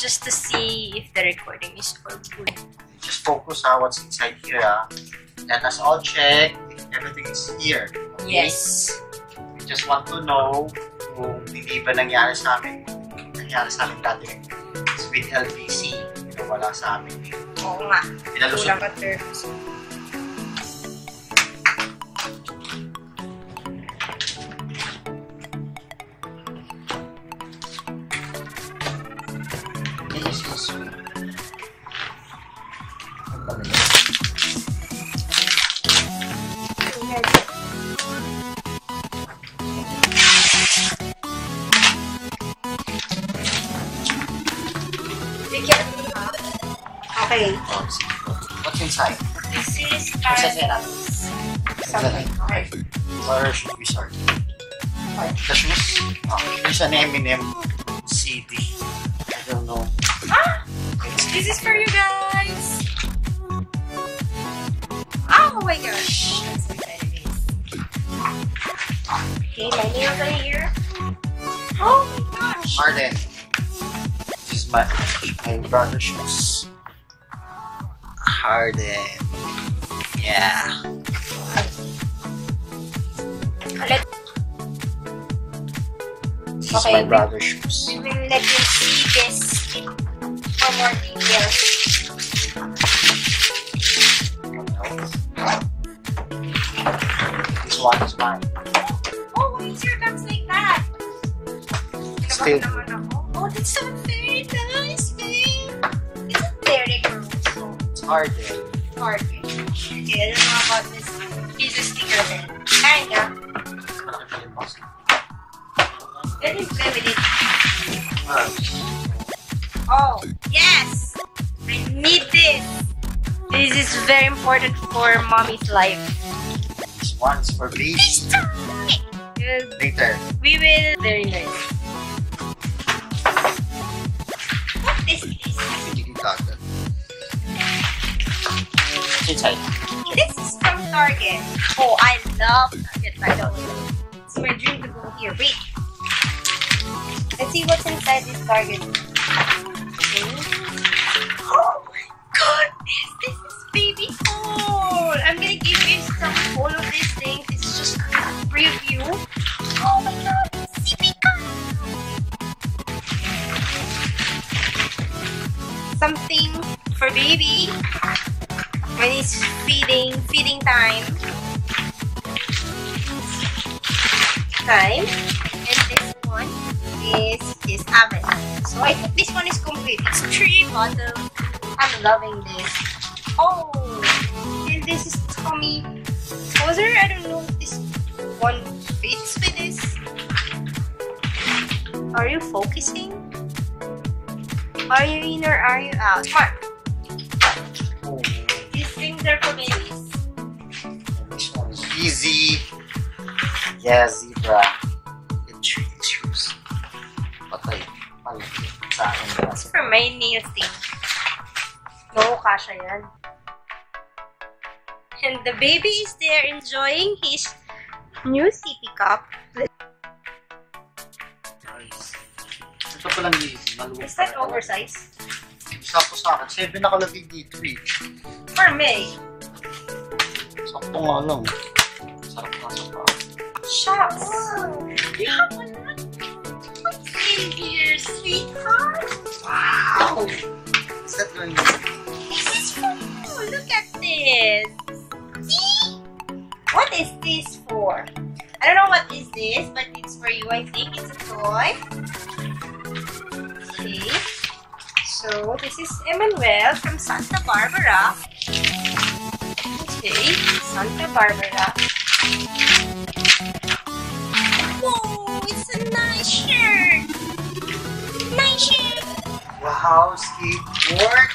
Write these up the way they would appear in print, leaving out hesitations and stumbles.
just to see if the recording is all good. Just focus on what's inside here. Let us all check if everything is here. Okay? Yes. We just want to know kung hindi ba nangyari sa amin dati with LBC. Wala sa amin. Oo nga. Pinalusot. Kulang ka terms. Okay. What's inside? This is something. Okay. Where should we start? The shoes? Oh, there's an M&M CD. I don't know. Ah! This is for you guys! Oh my gosh! I'm so excited. Okay, my nails are here. Oh my gosh! Arden. This is my brother's shoes. Harden. Yeah. This is my brother's shoes. We will let you see this for more details. This one is mine. Oh, why is your box like that? Still. Oh, that's so very nice, babe. It's a very gross. Harden. Harden. Okay, I don't know about this. He's a sticker then. Kinda. Let him play with it. Oh, yes! I need this. This is very important for mommy's life. This one's for baby. Later. We will. Very nice. What is this? Inside. This is from Target. Oh, I love Target, by the way. It's my dream to go here. Wait. Let's see what's inside this Target. Okay. Oh my goodness, this is baby food. I'm gonna give you some all of these things. It's just a preview. Oh my god, sippy cup. Something for baby when it's feeding time. And this one is his oven. So I think this one is complete. It's 3 bottles. I'm loving this. Oh, and this is Tommy Tozer. I don't know if this one fits with this. Are you focusing? Are you in or are you out? Come on. These things are for babies. This one is easy. Yeah, zebra. Shoes. Patay. Malaki. Sa akin. It's for my nail thing. No, kasha yan. And the baby is there enjoying his new sippy cup. Nice. Ito palang easy. Is that oversized? Sakto sa akin. 7 nakalagay dito eh. For me. Sakto nga lang. Sarap na sa pa. Shucks. You have a lot. What's in here, sweetheart? Wow! Is that going to This is for you. Look at this. See? What is this for? I don't know what is this, but it's for you. I think it's a toy. Okay. So, this is Emmanuel from Santa Barbara. Okay. Santa Barbara. Whoa! It's a nice shirt! Nice shirt! Wow, skateboard!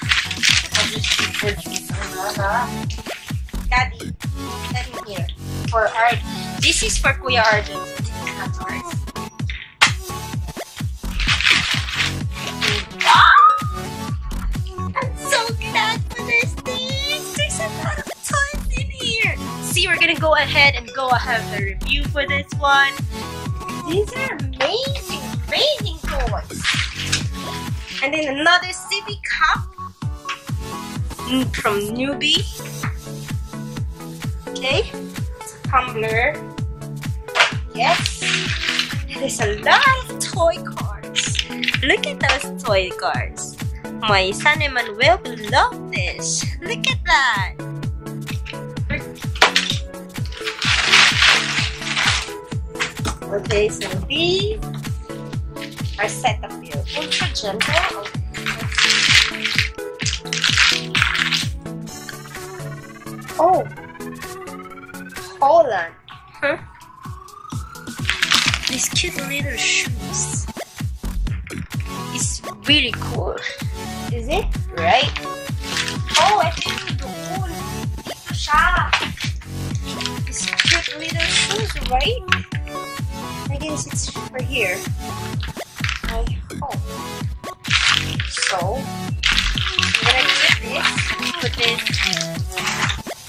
Skateboard Daddy, let me here. For Art. This is for Kuya Arjun. This is not ours. I'm so glad for this thing. There's a lot of toys in here. See, we're gonna go ahead and have the review for this one. These are amazing, amazing toys. And then another sippy cup from Newbie. Okay, tumbler. Yes. There's a lot of toy cars. Look at those toy cars. My son Emmanuel will love this. Look at that. Okay, so these are set up here. Ultra gentle. Oh, Holland. Huh? These cute little shoes. It's really cool. Is it? Right? Oh, ito yung doon. Dito siya. These cute little shoes, right? I guess it's for here. I hope. So, I'm gonna get this. Put this.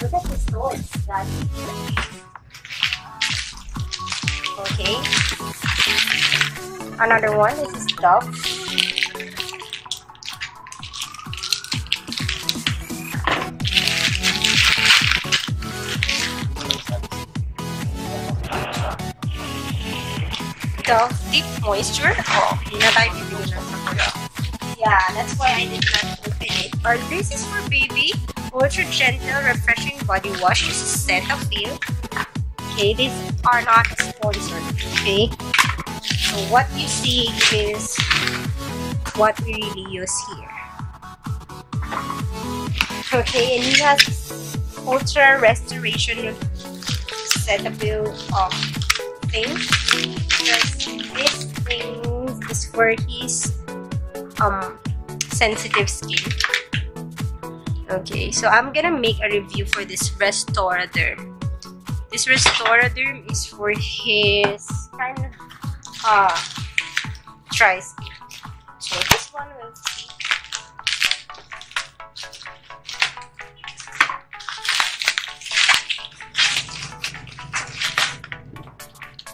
Look at this toys, Daddy. Okay. Another one. This is Dove. Dove Deep Moisture. Oh, hindi na tayo bibili na sa. Yeah, that's why I did not open it. Or this is for baby. Ultra Gentle Refreshing Body Wash. This is Cetaphil. Okay, these are not sponsored. Okay, so what you see is what we really use here. Okay, and it has Ultra Restoration Cetaphil thing. Because this thing is for his sensitive skin. Okay, so I'm gonna make a review for this Restoraderm. This Restoraderm is for his kind of dry skin. So this one will see.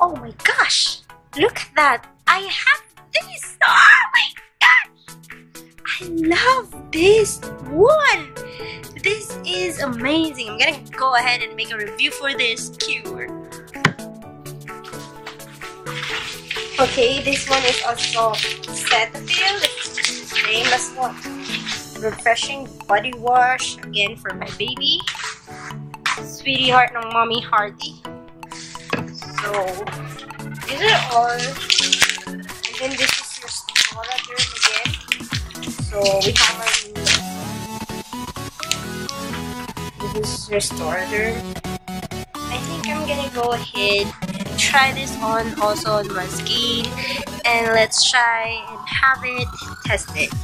Oh my gosh! Look at that! I have this! Oh my gosh! I love this one! This is amazing. I'm gonna go ahead and make a review for this cure. Okay, this one is also Cetaphil. It's the same as one. Refreshing body wash, again for my baby. Sweetie heart ng Mommy Hardy. So, these are all. And then this is your Restoraderm again. So, we have our this Restoraderm. I think I'm gonna go ahead and try this on also on my skin, and let's try and have it tested.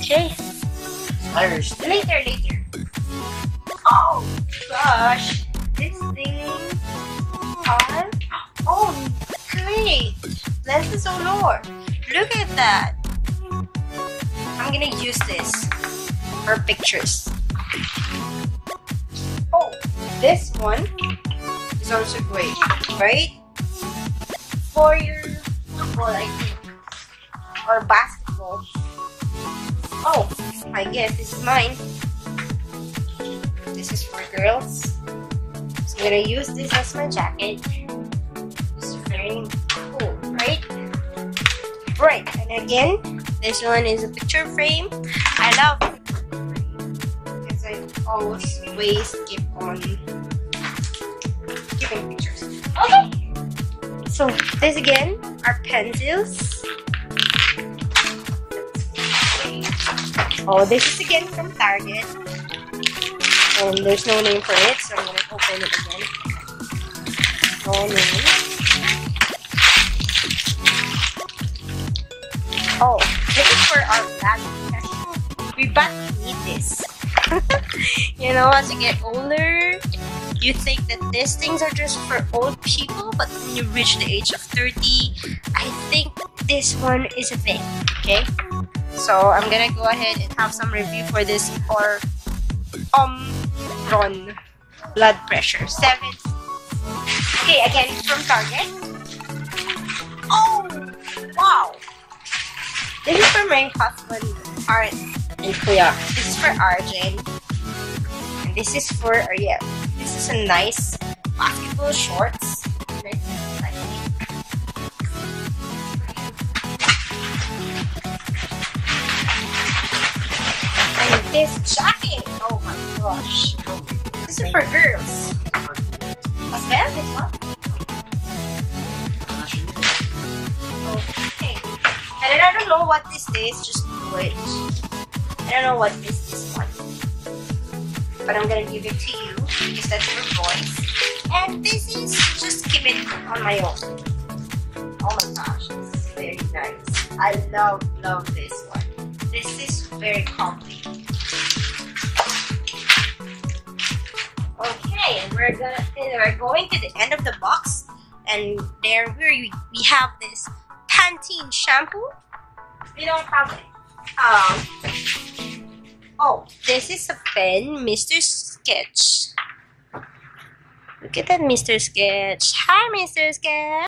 Okay. Later. Oh gosh, this thing. Oh great! Lenses galore. Look at that. I'm gonna use this for pictures. Oh, this one is also great, right? For your football, I think, or basketball. Oh, I guess this is mine. This is for girls. So I'm gonna use this as my jacket. It's very cool, right? Right, and again, this one is a picture frame. I love because I always keep on keeping pictures. Okay. So this again are pencils. Oh, this is again from Target. And there's no name for it, so I'm gonna open it again. No name. Oh, this is for our bag. We badly need this. You know, as you get older, you think that these things are just for old people, but when you reach the age of 30, I think this one is a thing. Okay, so I'm gonna go ahead and have some review for this for Ron blood pressure 7. Okay, again from Target. Oh wow, This is for my husband, Art and Kuya. This is for Arjen. And this is for Ariel. This is a nice basketball shorts. And this jacket. Oh my gosh. This is for girls. As well, this one. Okay. And I don't know what this is, just wait. I don't know what this one. But I'm gonna give it to you because that's for boys. And this is just keep it on my own. Oh my gosh, this is very nice. I love this one. This is very comfy. Okay, and we're going to the end of the box, and there we have this Pantene shampoo. We don't have it. Oh, this is a pen, Mr. Sketch. Look at that, Mr. Sketch. Hi, Mr. Sketch.